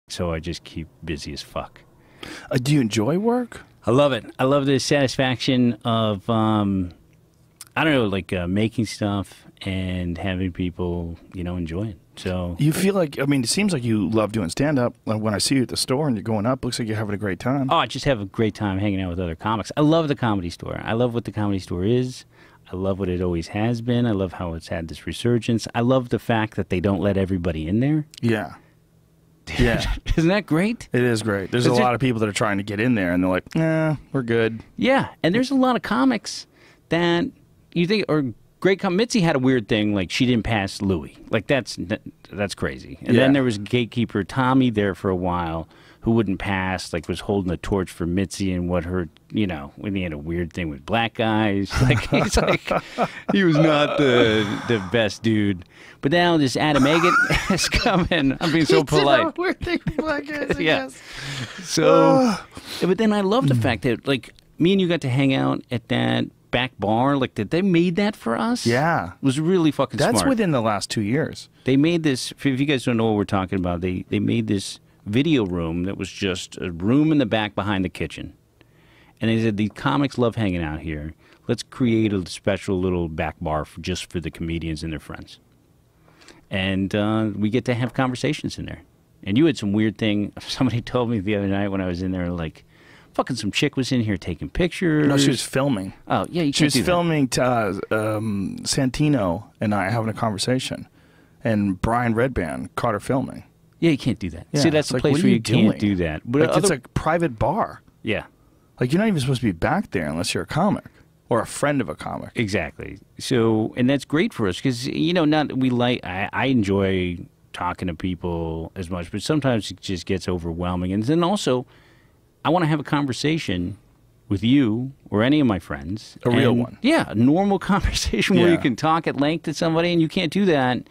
So I just keep busy as fuck. Do you enjoy work? I love it. I love the satisfaction of, I don't know, like making stuff and having people, enjoy it. So you feel like, it seems like you love doing stand-up. Like when I see you at the store and you're going up, looks like you're having a great time. Oh, I just have a great time hanging out with other comics. I love the Comedy Store. I love what the Comedy Store is. I love what it always has been. I love how it's had this resurgence. I love the fact that they don't let everybody in there. Yeah. Yeah. Isn't that great? It is great. There's a lot of people that are trying to get in there, and they're like, nah, we're good. Yeah, and there's a lot of comics that you think are great. Mitzi had a weird thing, like she didn't pass Louis. Like that's crazy. And then there was gatekeeper Tommy there for a while who wouldn't pass, like was holding the torch for Mitzi and what her, when he had a weird thing with black guys. Like he's like, he was not the best dude. But now this Adam Agate has come in. I'm being so polite. Weird thing with black guys, I yeah. guess. So, but then I love the fact that like me and you got to hang out at that back bar. Like that they made that for us. Yeah. It was really fucking smart. That's within the last 2 years. They made this, if you guys don't know what we're talking about, they made this video room that was just a room in the back behind the kitchen. And they said, the comics love hanging out here. Let's create a special little back bar just for the comedians and their friends. And we get to have conversations in there. And you had some weird thing. Somebody told me the other night when I was in there, like, fucking some chick was in here taking pictures. No, she was filming. Oh, yeah, you She can't was do filming Santino and I having a conversation. And Brian Redband caught her filming. Yeah, you can't do that. Yeah, See, that's the place where you can't do that. But Like, it's a private bar. Yeah. Like, you're not even supposed to be back there unless you're a comic or a friend of a comic. Exactly. So, and that's great for us because, I enjoy talking to people as much, but sometimes it just gets overwhelming. And then also, I want to have a conversation with you or any of my friends. A real one. Yeah, a normal conversation where you can talk at length to somebody, and you can't do that.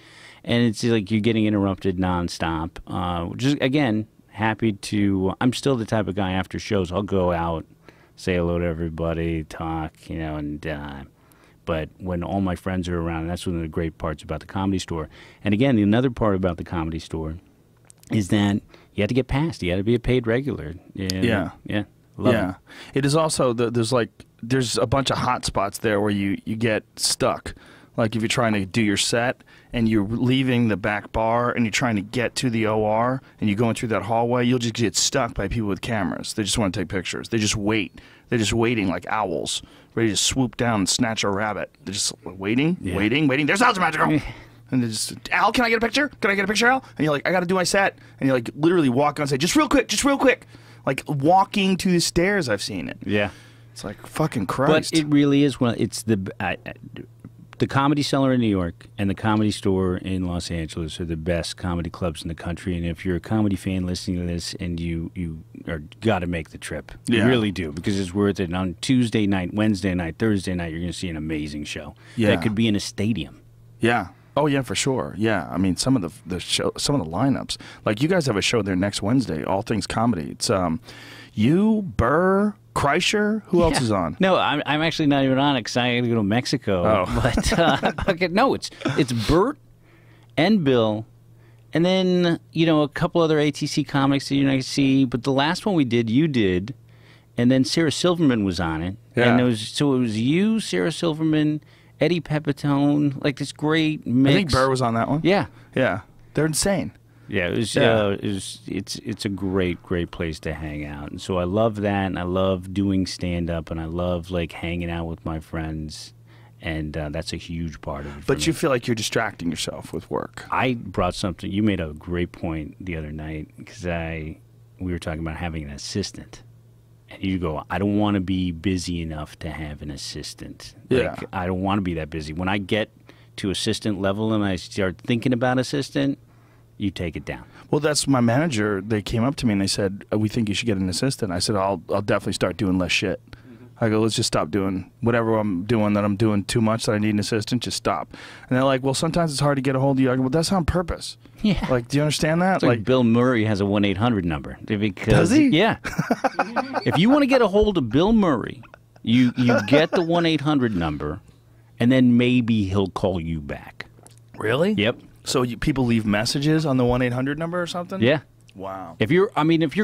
And it's like you're getting interrupted nonstop. Just again, happy to. I'm still the type of guy after shows. I'll go out, say hello to everybody, talk, and. But when all my friends are around, that's one of the great parts about the Comedy Store. And again, another part about the Comedy Store is that you have to get passed. You have to be a paid regular. Yeah. Love it. It is also there's a bunch of hot spots there where you get stuck. Like if you're trying to do your set and you're leaving the back bar and you're trying to get to the OR and you're going through that hallway, you'll just get stuck by people with cameras. They just want to take pictures. They just wait. They're just waiting like owls, ready to swoop down and snatch a rabbit. They're just waiting. There's Al's Magical. And they just, Al, can I get a picture? Can I get a picture, Al? And you're like, I got to do my set. And you're like, literally walk on and say, just real quick. Like walking to the stairs, I've seen it. Yeah. It's like, fucking Christ. But it really is it's the Comedy Cellar in New York and the Comedy Store in Los Angeles are the best comedy clubs in the country. And if you're a comedy fan listening to this and you are got to make the trip, you really do, because it's worth it. And on Tuesday night, Wednesday night, Thursday night, you're going to see an amazing show. Yeah. That could be in a stadium. Yeah. Oh yeah, for sure. Yeah, I mean some of the lineups. Like you guys have a show there next Wednesday, All Things Comedy. It's you, Burr, Kreischer. Who else is on? No, I'm actually not even on it because I got to go to Mexico. Oh. But okay, no, it's Bert and Bill, and then a couple other ATC comics that you're not going to see. But the last one we did, you did, and then Sarah Silverman was on it. Yeah. And it was you, Sarah Silverman, Eddie Pepitone, like this great mix. I think Burr was on that one. Yeah. Yeah. They're insane. Yeah, it's a great place to hang out. And so I love that, and I love doing stand-up, and I love, like, hanging out with my friends, and that's a huge part of it. But you feel like you're distracting yourself with work. I brought something. You made a great point the other night, because we were talking about having an assistant. And you go, I don't want to be busy enough to have an assistant. Yeah. Like, I don't want to be that busy. When I get to assistant level and I start thinking about assistant, you take it down. Well, that's my manager. They came up to me and they said, we think you should get an assistant. I said, I'll definitely start doing less shit. I go, let's just stop doing whatever I'm doing that I'm doing too much that I need an assistant, just stop. And they're like, well, sometimes it's hard to get a hold of you. I go, well, that's on purpose. Yeah. Like, do you understand that? It's like Bill Murray has a 1-800 number. Does he? Yeah. If you want to get a hold of Bill Murray, you get the 1-800 number, and then maybe he'll call you back. Really? Yep. So people leave messages on the 1-800 number or something? Yeah. Wow. If you're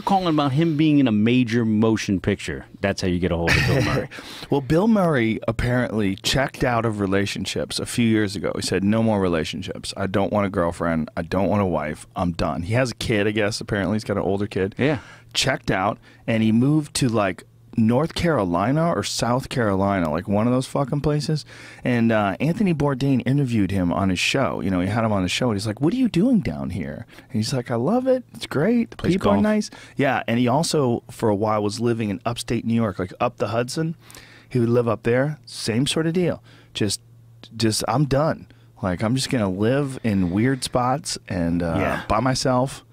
calling about him being in a major motion picture, that's how you get a hold of Bill Murray. Well, Bill Murray apparently checked out of relationships a few years ago. He said, no more relationships. I don't want a girlfriend. I don't want a wife. I'm done. He has a kid, I guess. Apparently, he's got an older kid. Yeah. Checked out, and he moved to, like, North Carolina or South Carolina, like one of those fucking places. And Anthony Bourdain interviewed him on his show. You know, he had him on the show, and he's like, what are you doing down here? And he's like, I love it. It's great. The people are nice. Yeah, and he also, for a while, was living in upstate New York, like up the Hudson. He would live up there. Same sort of deal. Just I'm done. Like, I'm just going to live in weird spots and by myself.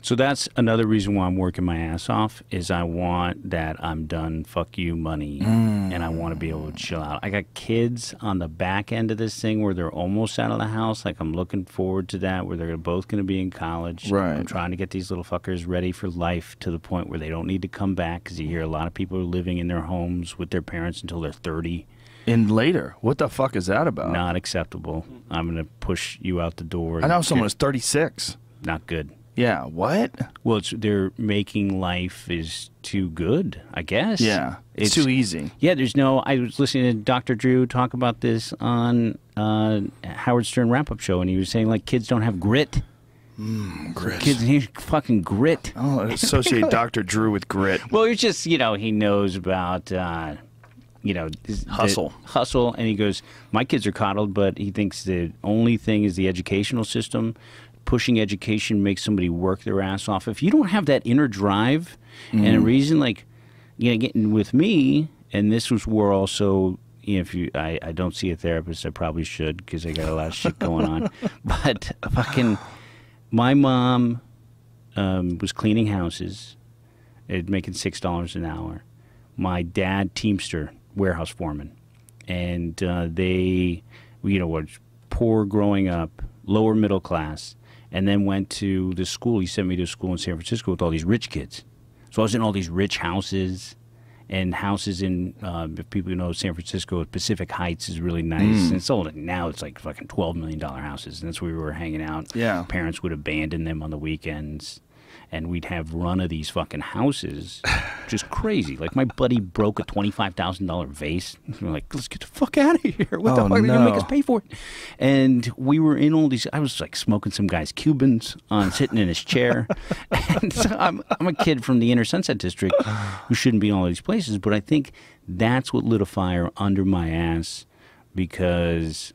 So that's another reason why I'm working my ass off, is I want that I'm done, fuck you money, and I want to be able to chill out. I got kids on the back end of this thing where they're almost out of the house. Like, I'm looking forward to that, where they're both going to be in college. Right. I'm trying to get these little fuckers ready for life to the point where they don't need to come back, because you hear a lot of people are living in their homes with their parents until they're 30. And later, what the fuck is that about? Not acceptable. I'm going to push you out the door. I know someone who's 36. Not good. Yeah, what? Well, they're making life is too good, I guess. Yeah, it's too easy. Yeah, I was listening to Dr. Drew talk about this on Howard Stern wrap-up show, and he was saying, like, kids don't have grit. Grit. Kids need fucking grit. Oh, I associate Dr. Drew with grit. Well, it's just, he knows about... hustle, and he goes, my kids are coddled, but he thinks the only thing is the educational system. Pushing education makes somebody work their ass off. If you don't have that inner drive, and a reason, like, getting with me, and this was where also, I don't see a therapist, I probably should, because I got a lot of shit going on, but fucking, my mom was cleaning houses, making $6 an hour. My dad, Teamster, warehouse foreman, and they, were poor growing up, lower middle class, and then went to the school. He sent me to a school in San Francisco with all these rich kids. So I was in all these rich houses, and houses in, if people know San Francisco, Pacific Heights is really nice. And it's sold. Now it's like fucking $12 million houses, and that's where we were hanging out. Yeah. Parents would abandon them on the weekends, and we'd have run of these fucking houses, just crazy. Like, my buddy broke a $25,000 vase. We're like, let's get the fuck out of here. What the fuck are they gonna make us pay for it? And we were in all these. I was like smoking some guy's Cubans, sitting in his chair. And so I'm a kid from the inner Sunset District who shouldn't be in all these places, but I think that's what lit a fire under my ass, because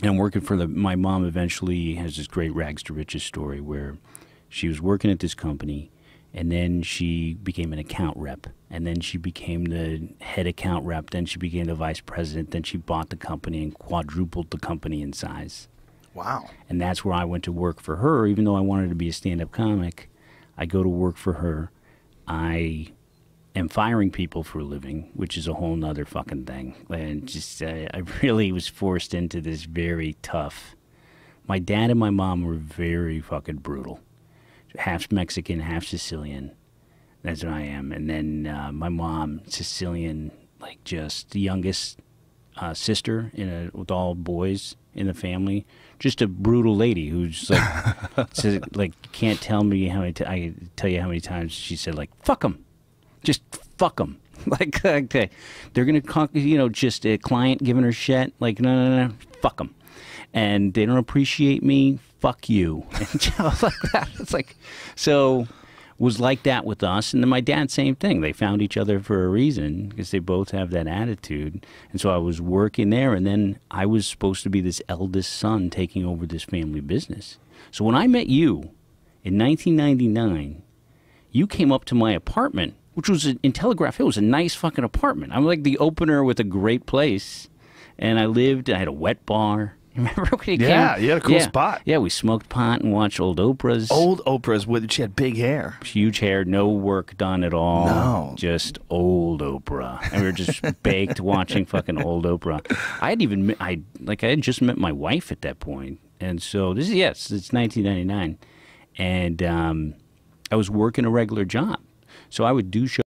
I'm working for my mom. Eventually has this great rags to riches story where she was working at this company, and then she became an account rep, and then she became the head account rep, then she became the vice president, then she bought the company and quadrupled the company in size. Wow. And that's where I went to work for her. Even though I wanted to be a stand-up comic, I go to work for her. I am firing people for a living, which is a whole nother fucking thing. And just, I really was forced into this very tough. My dad and my mom were very fucking brutal. Half Mexican, half Sicilian. That's what I am. And then my mom, Sicilian, like just the youngest sister with all boys in the family. Just a brutal lady who's like, like, can't tell me how many. I tell you how many times she said, like, fuck them, just fuck them. Like, okay, they're gonna, just a client giving her shit. Like, no, fuck them. And they don't appreciate me, fuck you. And like that. It's like, so was like that with us. And then my dad, same thing. They found each other for a reason, because they both have that attitude. And so I was working there, and then I was supposed to be this eldest son taking over this family business. So when I met you in 1999, you came up to my apartment, which was in Telegraph Hill. It was a nice fucking apartment. I'm like the opener with a great place. And I had a wet bar. Remember when he came? Yeah, you had a cool spot. Yeah, we smoked pot and watched old Oprahs. Old Oprahs, she had big hair. Huge hair, no work done at all. No. Just old Oprah. And we were just baked watching fucking old Oprah. I had just met my wife at that point. And so, it's 1999. And I was working a regular job. So I would do shows.